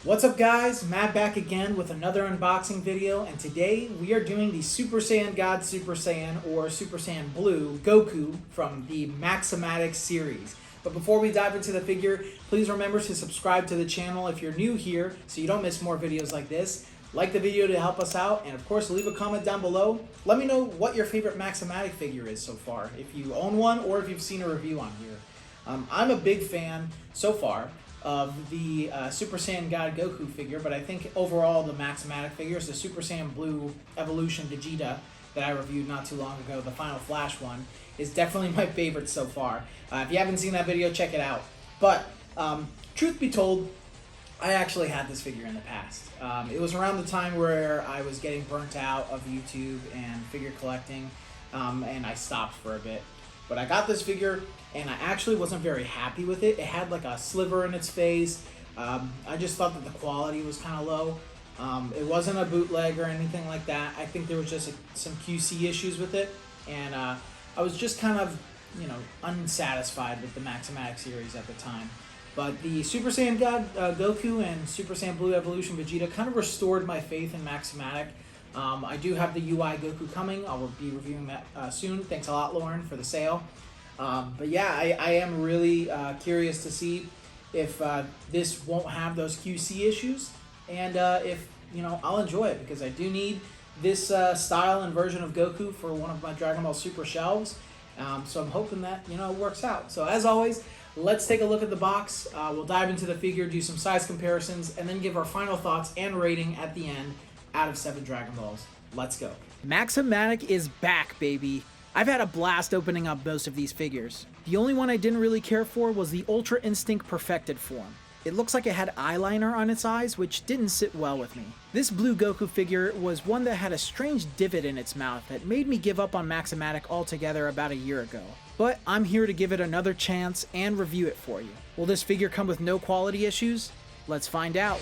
What's up guys, Matt back again with another unboxing video, and today we are doing the Super Saiyan God Super Saiyan or Super Saiyan Blue Goku from the Maximatic series. But before we dive into the figure, please remember to subscribe to the channel if you're new here so you don't miss more videos like this. Like the video to help us out, and of course leave a comment down below. Let me know what your favorite Maximatic figure is so far, if you own one or if you've seen a review on here. I'm a big fan so far of the Super Saiyan God Goku figure, but I think overall the Maximatic figures, the Super Saiyan Blue Evolution Vegeta that I reviewed not too long ago, the Final Flash one, is definitely my favorite so far. If you haven't seen that video, check it out. But truth be told, I actually had this figure in the past. It was around the time where I was getting burnt out of YouTube and figure collecting, and I stopped for a bit. But I got this figure, and I actually wasn't very happy with it. It had like a sliver in its face. I just thought that the quality was kind of low. It wasn't a bootleg or anything like that. I think there was just some QC issues with it, and I was just kind of, unsatisfied with the Maximatic series at the time. But the Super Saiyan God Goku and Super Saiyan Blue Evolution Vegeta kind of restored my faith in Maximatic. I do have the UI Goku coming. I'll be reviewing that soon. Thanks a lot, Lauren, for the sale. But yeah, I am really curious to see if this won't have those QC issues, and if I'll enjoy it, because I do need this style and version of Goku for one of my Dragon Ball Super shelves. So I'm hoping that it works out. So as always, let's take a look at the box. We'll dive into the figure, do some size comparisons, and then give our final thoughts and rating at the end out of 7 Dragon Balls. Let's go. Maximatic is back, baby. I've had a blast opening up most of these figures. The only one I didn't really care for was the Ultra Instinct Perfected form. It looks like it had eyeliner on its eyes, which didn't sit well with me. This blue Goku figure was one that had a strange divot in its mouth that made me give up on Maximatic altogether about a year ago. But I'm here to give it another chance and review it for you. Will this figure come with no quality issues? Let's find out.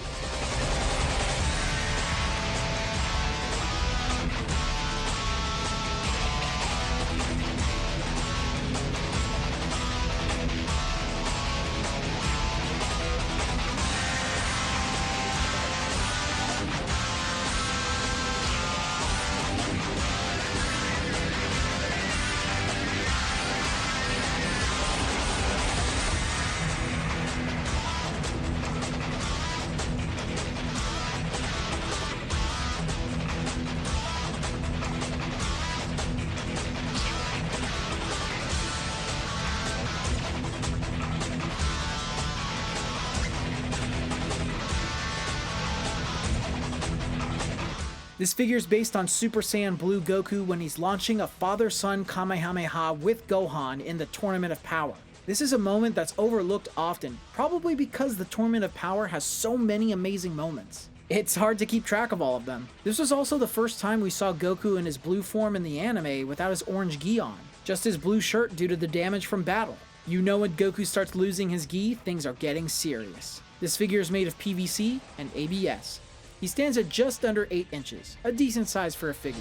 This figure is based on Super Saiyan Blue Goku when he's launching a father-son Kamehameha with Gohan in the Tournament of Power. This is a moment that's overlooked often, probably because the Tournament of Power has so many amazing moments. It's hard to keep track of all of them. This was also the first time we saw Goku in his blue form in the anime without his orange gi on, just his blue shirt due to the damage from battle. When Goku starts losing his gi, things are getting serious. This figure is made of PVC and ABS. He stands at just under 8 inches, a decent size for a figure.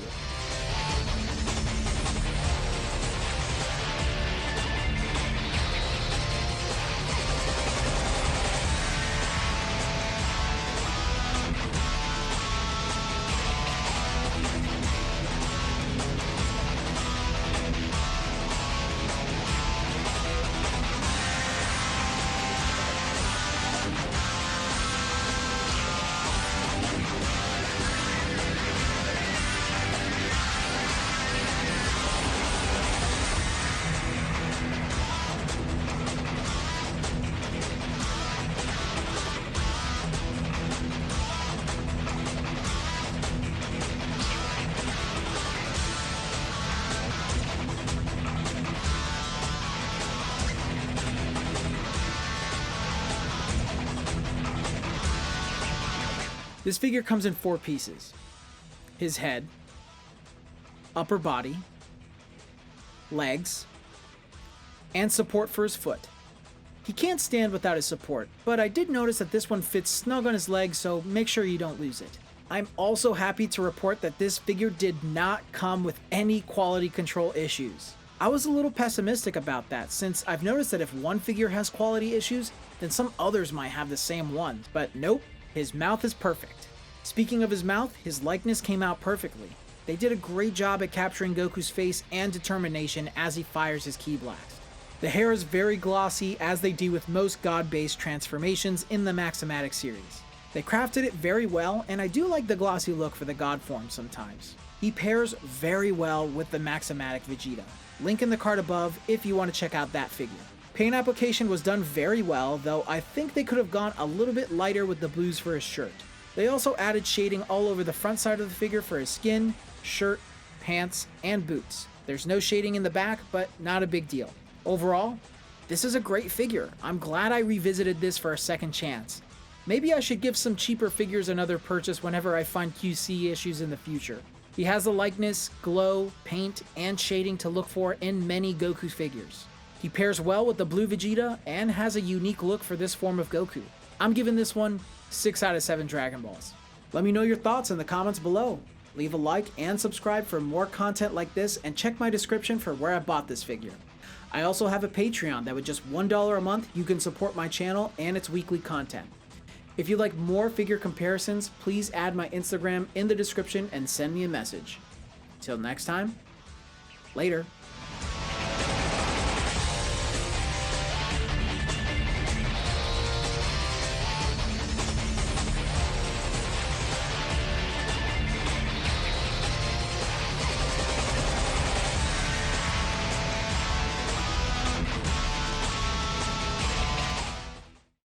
This figure comes in 4 pieces: his head, upper body, legs, and support for his foot. He can't stand without his support, but I did notice that this one fits snug on his legs, so make sure you don't lose it. I'm also happy to report that this figure did not come with any quality control issues. I was a little pessimistic about that, since I've noticed that if one figure has quality issues, then some others might have the same ones, but nope, His mouth is perfect. Speaking of his mouth, his likeness came out perfectly. They did a great job at capturing Goku's face and determination as he fires his ki blast. The hair is very glossy, as they do with most god-based transformations in the Maximatic series. They crafted it very well, and I do like the glossy look for the god form sometimes. He pairs very well with the Maximatic Vegeta. Link in the card above if you want to check out that figure. Paint application was done very well, though I think they could have gone a little bit lighter with the blues for his shirt. They also added shading all over the front side of the figure for his skin, shirt, pants, and boots. There's no shading in the back, but not a big deal. Overall, this is a great figure. I'm glad I revisited this for a second chance. Maybe I should give some cheaper figures another purchase whenever I find QC issues in the future. He has the likeness, glow, paint, and shading to look for in many Goku figures. He pairs well with the blue Vegeta and has a unique look for this form of Goku. I'm giving this one 6 out of 7 Dragon Balls. Let me know your thoughts in the comments below. Leave a like and subscribe for more content like this, and check my description for where I bought this figure. I also have a Patreon that with just $1 a month you can support my channel and its weekly content. If you'd like more figure comparisons, please add my Instagram in the description and send me a message. Till next time, later.